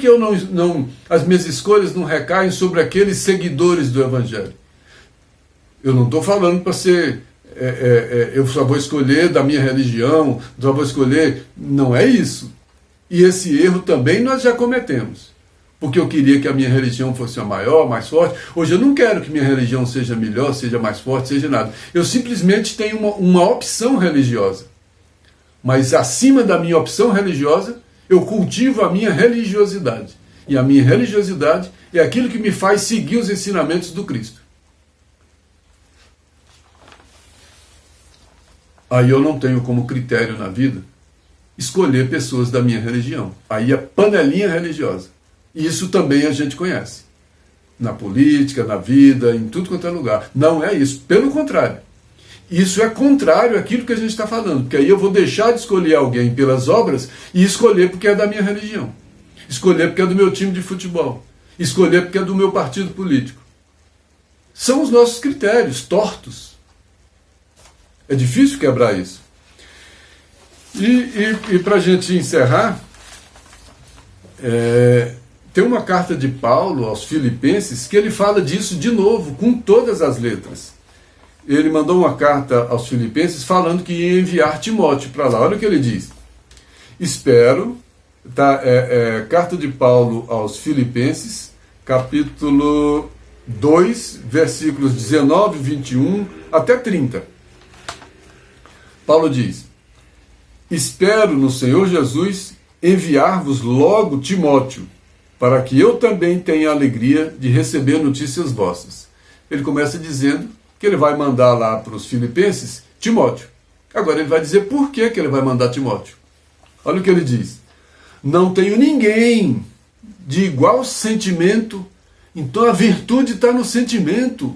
as minhas escolhas não recaem sobre aqueles seguidores do Evangelho? Eu não estou falando para ser, eu só vou escolher da minha religião, só vou escolher, não é isso. E esse erro também nós já cometemos. Porque eu queria que a minha religião fosse a maior, mais forte. Hoje eu não quero que minha religião seja melhor, seja mais forte, seja nada. Eu simplesmente tenho uma opção religiosa. Mas acima da minha opção religiosa, eu cultivo a minha religiosidade. E a minha religiosidade é aquilo que me faz seguir os ensinamentos do Cristo. Aí eu não tenho como critério na vida escolher pessoas da minha religião. Aí é panelinha religiosa. E isso também a gente conhece. Na política, na vida, em tudo quanto é lugar. Não é isso. Pelo contrário. Isso é contrário àquilo que a gente está falando. Porque aí eu vou deixar de escolher alguém pelas obras e escolher porque é da minha religião. Escolher porque é do meu time de futebol. Escolher porque é do meu partido político. São os nossos critérios tortos. É difícil quebrar isso. E para a gente encerrar, tem uma carta de Paulo aos Filipenses que ele fala disso de novo, com todas as letras. Ele mandou uma carta aos Filipenses falando que ia enviar Timóteo para lá. Olha o que ele diz. Espero, carta de Paulo aos Filipenses, capítulo 2, versículos 19, 21 até 30. Paulo diz: espero no Senhor Jesus enviar-vos logo Timóteo, para que eu também tenha a alegria de receber notícias vossas. Ele começa dizendo que ele vai mandar lá para os filipenses Timóteo. Agora ele vai dizer por que ele vai mandar Timóteo. Olha o que ele diz. Não tenho ninguém de igual sentimento, então a virtude está no sentimento.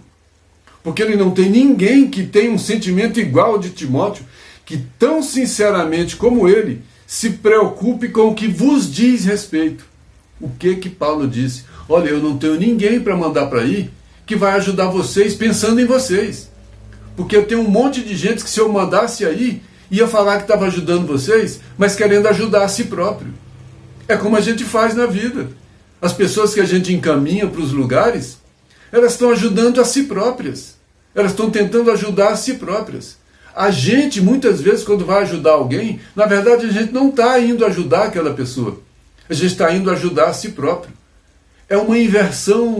Porque ele não tem ninguém que tenha um sentimento igual ao de Timóteo, que tão sinceramente como ele se preocupe com o que vos diz respeito. O que Paulo disse? Olha, eu não tenho ninguém para mandar para aí que vai ajudar vocês pensando em vocês. Porque eu tenho um monte de gente que se eu mandasse aí, ia falar que estava ajudando vocês, mas querendo ajudar a si próprio. É como a gente faz na vida. As pessoas que a gente encaminha para os lugares, elas estão ajudando a si próprias. Elas estão tentando ajudar a si próprias. A gente, muitas vezes, quando vai ajudar alguém, na verdade a gente não está indo ajudar aquela pessoa. A gente está indo ajudar a si próprio. É uma inversão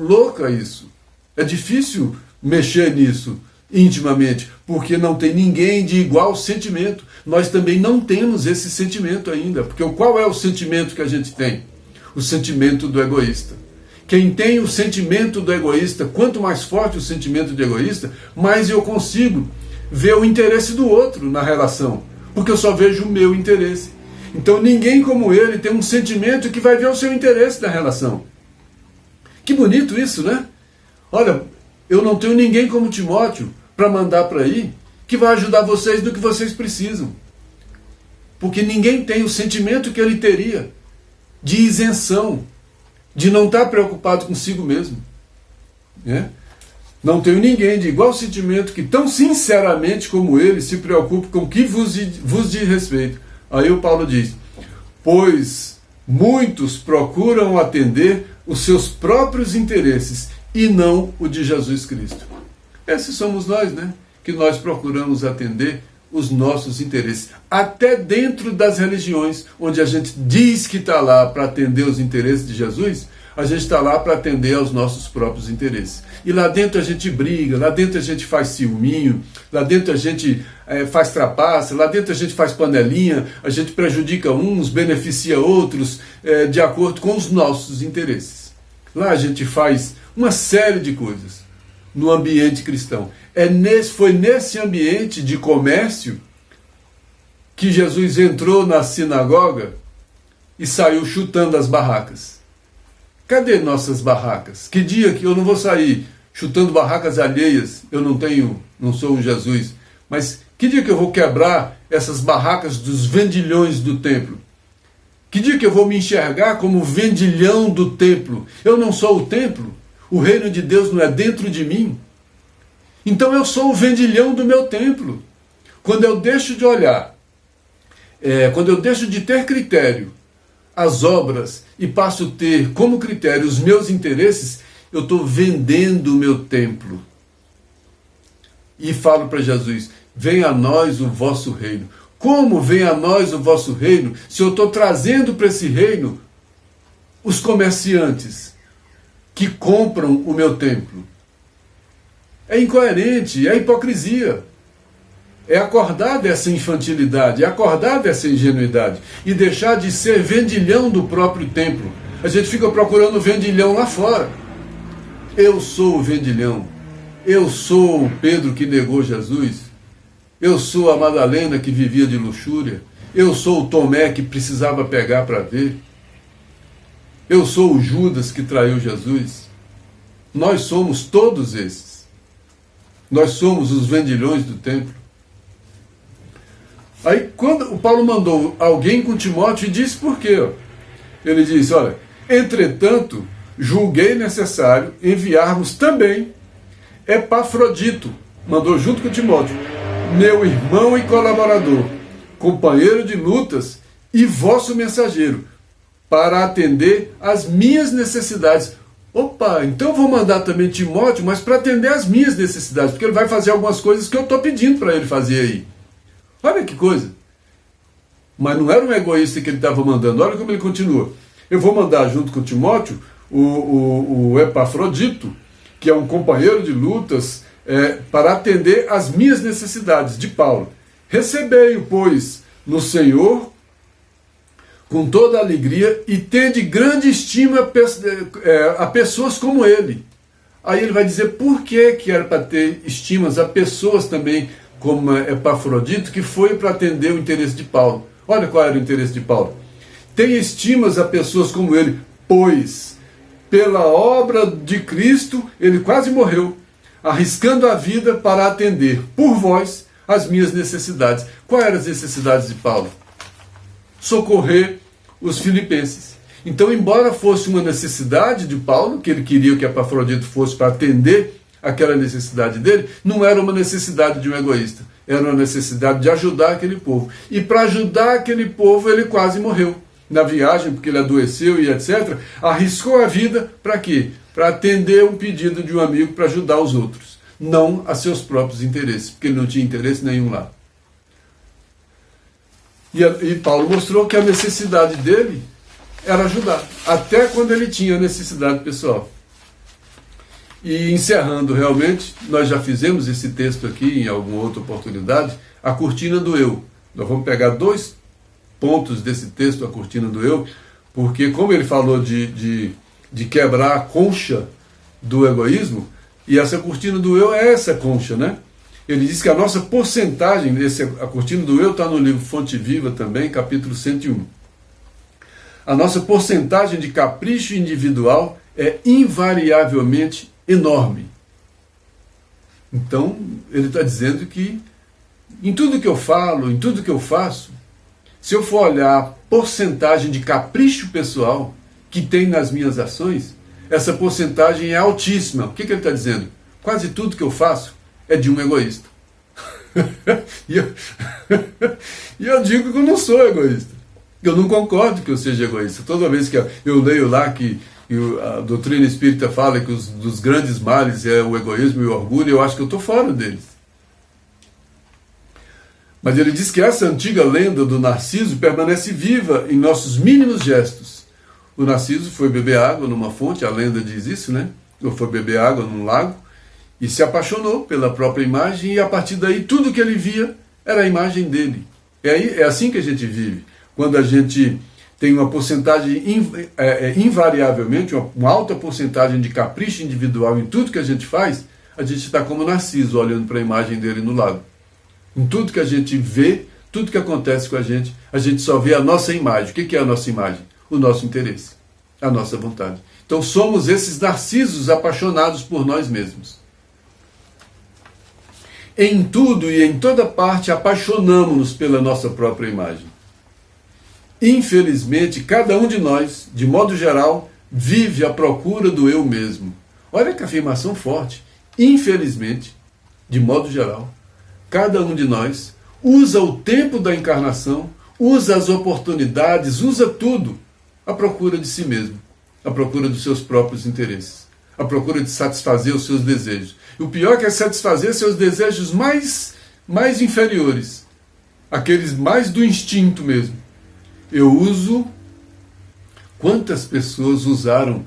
louca isso. É difícil mexer nisso intimamente, porque não tem ninguém de igual sentimento. Nós também não temos esse sentimento ainda, porque qual é o sentimento que a gente tem? O sentimento do egoísta. Quem tem o sentimento do egoísta, quanto mais forte o sentimento de egoísta, mais eu consigo ver o interesse do outro na relação, porque eu só vejo o meu interesse. Então ninguém como ele tem um sentimento que vai ver o seu interesse na relação. Que bonito isso, né? Olha, eu não tenho ninguém como Timóteo para mandar para aí que vai ajudar vocês no que vocês precisam. Porque ninguém tem o sentimento que ele teria de isenção, de não estar preocupado consigo mesmo. Né? Não tenho ninguém de igual sentimento que tão sinceramente como ele se preocupe com o que vos diz respeito. Aí o Paulo diz, pois muitos procuram atender os seus próprios interesses e não o de Jesus Cristo. Esses somos nós, né? Que nós procuramos atender os nossos interesses. Até dentro das religiões, onde a gente diz que está lá para atender os interesses de Jesus, a gente está lá para atender aos nossos próprios interesses. E lá dentro a gente briga, lá dentro a gente faz ciúminho, lá dentro a gente faz trapaça, lá dentro a gente faz panelinha, a gente prejudica uns, beneficia outros, de acordo com os nossos interesses. Lá a gente faz uma série de coisas no ambiente cristão. Foi nesse ambiente de comércio que Jesus entrou na sinagoga e saiu chutando as barracas. Cadê nossas barracas? Que dia que eu não vou sair chutando barracas alheias? Eu não sou um Jesus. Mas que dia que eu vou quebrar essas barracas dos vendilhões do templo? Que dia que eu vou me enxergar como vendilhão do templo? Eu não sou o templo. O reino de Deus não é dentro de mim. Então eu sou o vendilhão do meu templo. Quando eu deixo de olhar, quando eu deixo de ter critério as obras e passo a ter como critério os meus interesses, eu estou vendendo o meu templo. E falo para Jesus, venha a nós o vosso reino. Como vem a nós o vosso reino, se eu estou trazendo para esse reino os comerciantes que compram o meu templo? É incoerente, é hipocrisia. É acordar dessa infantilidade, é acordar dessa ingenuidade e deixar de ser vendilhão do próprio templo. A gente fica procurando vendilhão lá fora. Eu sou o vendilhão. Eu sou o Pedro que negou Jesus. Eu sou a Madalena que vivia de luxúria. Eu sou o Tomé que precisava pegar para ver. Eu sou o Judas que traiu Jesus. Nós somos todos esses. Nós somos os vendilhões do templo. Aí quando o Paulo mandou alguém com Timóteo e disse por quê? Ele disse, olha, entretanto, julguei necessário enviarmos também Epafrodito, mandou junto com Timóteo, meu irmão e colaborador, companheiro de lutas e vosso mensageiro, para atender às minhas necessidades. Opa, então eu vou mandar também Timóteo, mas para atender às minhas necessidades, porque ele vai fazer algumas coisas que eu estou pedindo para ele fazer aí. Olha que coisa. Mas não era um egoísta que ele estava mandando, olha como ele continua. Eu vou mandar junto com Timóteo o Epafrodito, que é um companheiro de lutas, para atender às minhas necessidades, de Paulo. Recebei-o, pois, no Senhor, com toda a alegria, e tende grande estima a pessoas como ele. Aí ele vai dizer por que era para ter estimas a pessoas também como Epafrodito, que foi para atender o interesse de Paulo. Olha qual era o interesse de Paulo. Tem estimas a pessoas como ele, pois pela obra de Cristo ele quase morreu, arriscando a vida para atender por vós as minhas necessidades. Quais eram as necessidades de Paulo? Socorrer os filipenses. Então, embora fosse uma necessidade de Paulo, que ele queria que Epafrodito fosse para atender aquela necessidade dele, não era uma necessidade de um egoísta, era uma necessidade de ajudar aquele povo. E para ajudar aquele povo, ele quase morreu na viagem, porque ele adoeceu e etc. Arriscou a vida para quê? Para atender um pedido de um amigo para ajudar os outros. não a seus próprios interesses, porque ele não tinha interesse nenhum lá. E Paulo mostrou que a necessidade dele era ajudar, até quando ele tinha necessidade pessoal. E encerrando realmente, nós já fizemos esse texto aqui em alguma outra oportunidade, a cortina do eu. Nós vamos pegar 2 pontos desse texto, a cortina do eu, porque como ele falou de quebrar a concha do egoísmo, e essa cortina do eu é essa concha, né? Ele diz que a nossa porcentagem, a cortina do eu está no livro Fonte Viva também, capítulo 101. A nossa porcentagem de capricho individual é invariavelmente enorme. Então, ele está dizendo que em tudo que eu falo, em tudo que eu faço, se eu for olhar a porcentagem de capricho pessoal que tem nas minhas ações, essa porcentagem é altíssima. O que ele está dizendo? Quase tudo que eu faço é de um egoísta. E eu digo que eu não sou egoísta. Eu não concordo que eu seja egoísta. Toda vez que eu leio lá que a doutrina espírita fala que dos grandes males é o egoísmo e o orgulho, eu acho que eu estou fora deles. Mas ele diz que essa antiga lenda do Narciso permanece viva em nossos mínimos gestos. O Narciso foi beber água numa fonte, a lenda diz isso, né? Ou foi beber água num lago, e se apaixonou pela própria imagem, e a partir daí tudo que ele via era a imagem dele. É assim que a gente vive. Quando a gente tem uma porcentagem, invariavelmente, uma alta porcentagem de capricho individual em tudo que a gente faz, a gente está como Narciso, olhando para a imagem dele no lago. Em tudo que a gente vê, tudo que acontece com a gente só vê a nossa imagem. O que é a nossa imagem? O nosso interesse, a nossa vontade. Então somos esses narcisos apaixonados por nós mesmos. Em tudo e em toda parte apaixonamo-nos pela nossa própria imagem. Infelizmente, cada um de nós, de modo geral, vive à procura do eu mesmo. Olha que afirmação forte. Infelizmente, de modo geral, cada um de nós usa o tempo da encarnação, usa as oportunidades, usa tudo à procura de si mesmo, à procura dos seus próprios interesses, à procura de satisfazer os seus desejos. E o pior é que é satisfazer seus desejos mais inferiores, aqueles mais do instinto mesmo. Eu uso... Quantas pessoas usaram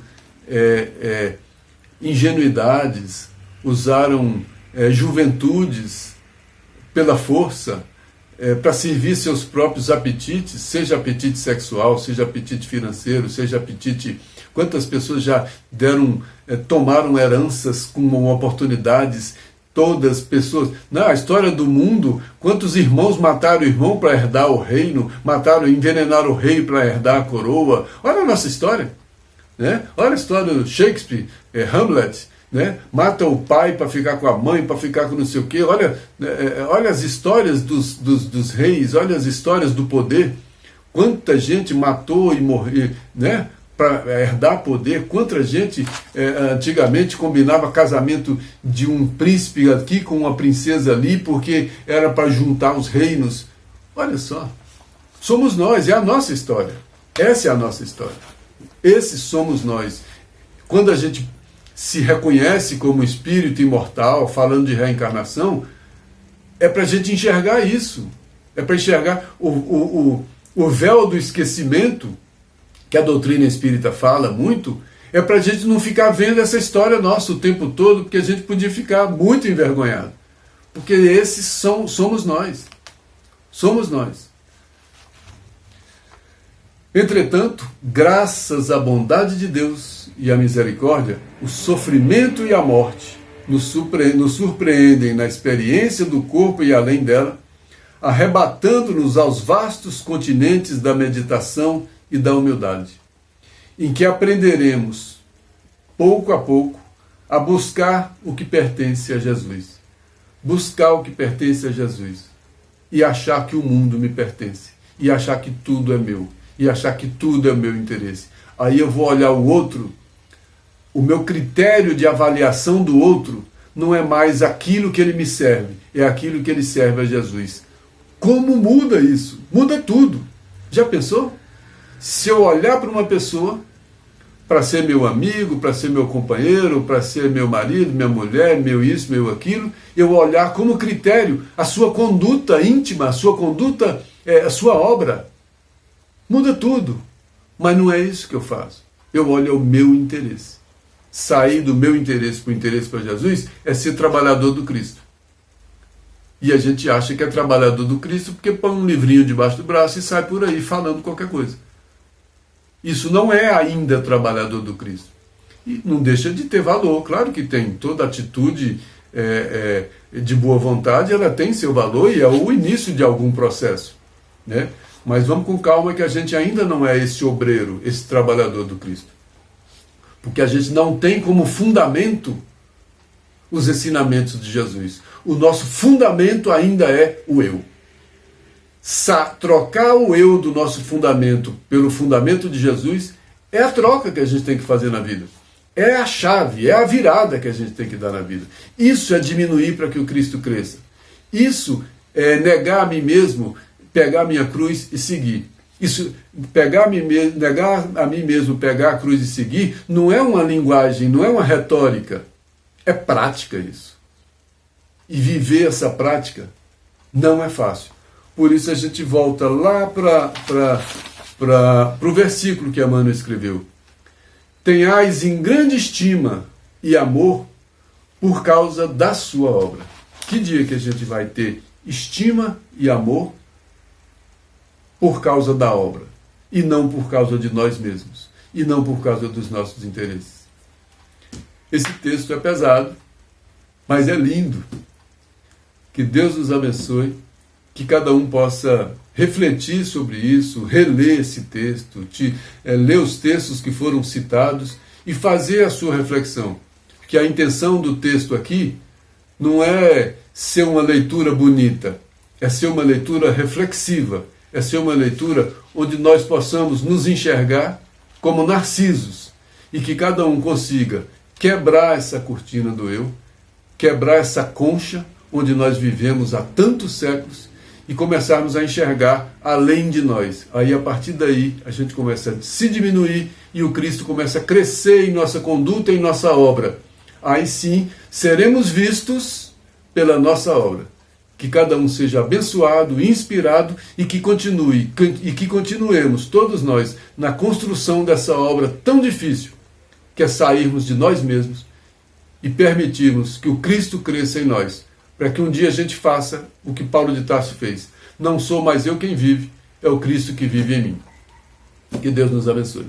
ingenuidades, usaram juventudes pela força, para servir seus próprios apetites, seja apetite sexual, seja apetite financeiro, seja apetite... Quantas pessoas já tomaram heranças com oportunidades, todas pessoas... Na história do mundo, quantos irmãos mataram o irmão para herdar o reino, envenenaram o rei para herdar a coroa. Olha a nossa história, né? Olha a história do Shakespeare, Hamlet, né? Mata o pai para ficar com a mãe, para ficar com não sei o quê. Olha as histórias dos reis, olha as histórias do poder. Quanta gente matou e morreu, né? Para herdar poder. Quanta gente antigamente combinava casamento de um príncipe aqui com uma princesa ali, porque era para juntar os reinos. Olha só, somos nós, é a nossa história. Essa é a nossa história. Esses somos nós. Quando a gente se reconhece como espírito imortal, falando de reencarnação, é para a gente enxergar isso. É para enxergar o véu do esquecimento, que a doutrina espírita fala muito, é para a gente não ficar vendo essa história nossa o tempo todo, porque a gente podia ficar muito envergonhado. Porque esses somos nós. Somos nós. Entretanto, graças à bondade de Deus e à misericórdia, o sofrimento e a morte nos surpreendem na experiência do corpo e além dela, arrebatando-nos aos vastos continentes da meditação e da humildade, em que aprenderemos, pouco a pouco, a buscar o que pertence a Jesus. Buscar o que pertence a Jesus. E achar que o mundo me pertence. E achar que tudo é meu. E achar que tudo é meu interesse. Aí eu vou olhar o outro, o meu critério de avaliação do outro não é mais aquilo que ele me serve, é aquilo que ele serve a Jesus. Como muda isso? Muda tudo. Já pensou? Se eu olhar para uma pessoa para ser meu amigo, para ser meu companheiro, para ser meu marido, minha mulher, meu isso, meu aquilo, eu olhar como critério a sua conduta íntima, a sua conduta, a sua obra. Muda tudo. Mas não é isso que eu faço. Eu olho ao meu interesse. Sair do meu interesse para o interesse para Jesus é ser trabalhador do Cristo. E a gente acha que é trabalhador do Cristo porque põe um livrinho debaixo do braço e sai por aí falando qualquer coisa. Isso não é ainda trabalhador do Cristo. E não deixa de ter valor, claro que tem. Toda atitude de boa vontade, ela tem seu valor e é o início de algum processo, né? Mas vamos com calma que a gente ainda não é esse obreiro, esse trabalhador do Cristo. Porque a gente não tem como fundamento os ensinamentos de Jesus. O nosso fundamento ainda é o eu. Trocar o eu do nosso fundamento pelo fundamento de Jesus é a troca que a gente tem que fazer na vida. É a chave, é a virada que a gente tem que dar na vida. Isso é diminuir para que o Cristo cresça. Isso é negar a mim mesmo, pegar a minha cruz e seguir. Isso, negar a mim mesmo, pegar a cruz e seguir, não é uma linguagem, não é uma retórica. É prática isso. E viver essa prática não é fácil. Por isso a gente volta lá para o versículo que Emmanuel escreveu. Tenhais em grande estima e amor por causa da sua obra. Que dia que a gente vai ter estima e amor por causa da obra, e não por causa de nós mesmos, e não por causa dos nossos interesses? Esse texto é pesado, mas é lindo. Que Deus nos abençoe, que cada um possa refletir sobre isso, reler esse texto, ler os textos que foram citados e fazer a sua reflexão. Porque a intenção do texto aqui não é ser uma leitura bonita, é ser uma leitura reflexiva, é ser uma leitura onde nós possamos nos enxergar como narcisos e que cada um consiga quebrar essa cortina do eu, quebrar essa concha onde nós vivemos há tantos séculos e começarmos a enxergar além de nós. Aí, a partir daí, a gente começa a se diminuir e o Cristo começa a crescer em nossa conduta, em nossa obra. Aí sim, seremos vistos pela nossa obra. Que cada um seja abençoado, inspirado e que continuemos todos nós na construção dessa obra tão difícil, que é sairmos de nós mesmos e permitirmos que o Cristo cresça em nós, para que um dia a gente faça o que Paulo de Tarso fez. Não sou mais eu quem vive, é o Cristo que vive em mim. Que Deus nos abençoe.